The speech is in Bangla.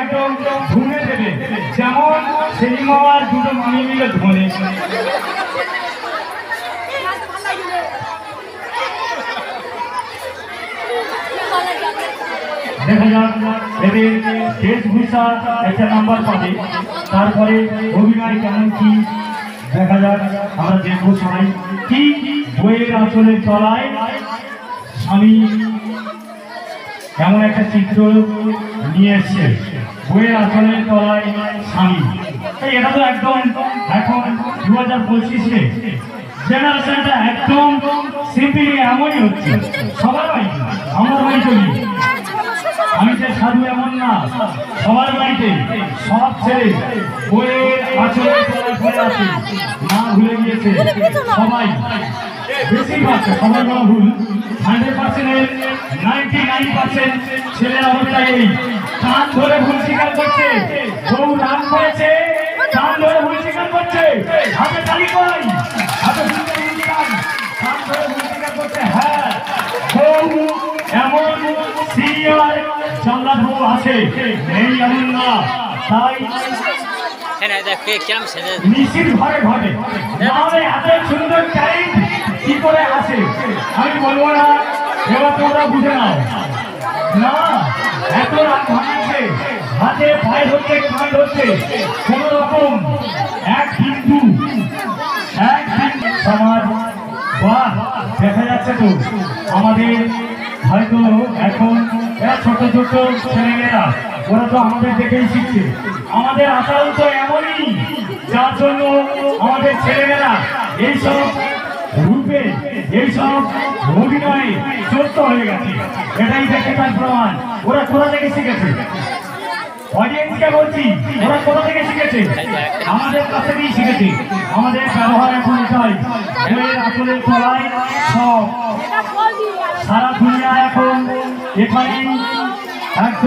একদম ধুনে দেবে, যেমন সেলিম মামার দুটো মামি মিলে ধনে। দেখা যাক এদের বেশভূষা একটা নাম্বার পাবে, তারপরে অভিনয় কেমন কি দেখা যাক। আমরা দেখবো সবাই কি বইয়ের আঁচলের তলায় স্বামী এমন একটা চিত্র নিয়ে এসছে, বইয়ের আঁচলের তলায় স্বামী। এটা তো একদম এখন 2025-এ জেনারেশনটা একদম সিম্পলি এমনই হচ্ছে। সবার বাড়িতে, আমার বাড়িতে আমি যে সাধু এমন না, সবার বাড়িতে সব ছেলে বইয়ের আঁচলের তলায় পড়ে আছে, না ভুলে গিয়েছে সবাই, বেশিরভাগ সবার বলা ভুল, 100%-এর 99% ছেলের অবস্থা এই, কান ধরে ভুল স্বীকার করছে, বউ রান করেছে, কান ধরে ভুল স্বীকার করছে, হাতে তালি কই, হাতে কান ধরে ভুল স্বীকার করছে। হ্যাঁ, বউ এমন সিনিয়র জল্লাদ বউ আছে, এই এমন না, তাই নিশ্চিত ঘরে ঘরে নাহলে এত সুন্দর টাইম কি করে আসে আমি বলবো না, এবার তোমরা বুঝে নাও না। এত রাত ভাঙছে, হাতে পায়ে ধরছে, কান ধরছে, কোন রকম এক বিন্দু সমাজ। বাহ, দেখা যাচ্ছে তো আমাদের হয়তো এখন ছোট ছোট ছেলেমেয়েরা, ওরা তো আমাদের দেখেই শিখছে। আমাদের আচরণ তো এমনই, যার জন্য আমাদের ছেলেমেয়েরা এইসব রূপে, এইসব অভিনয়ে চোদ্দ হয়ে গেছে। এটাই দেখে তার প্রমাণ। ওরা কোথা থেকে শিখেছে? অডিয়েন্সকে বলছি, ওরা কোথা থেকে শিখেছে? আমাদের কাছ থেকেই শিখেছে। আমাদের ব্যবহার এখন এটাই, বইয়ের আঁচলের তলায় সব। সারা দুনিয়া এখন এখানেই একদম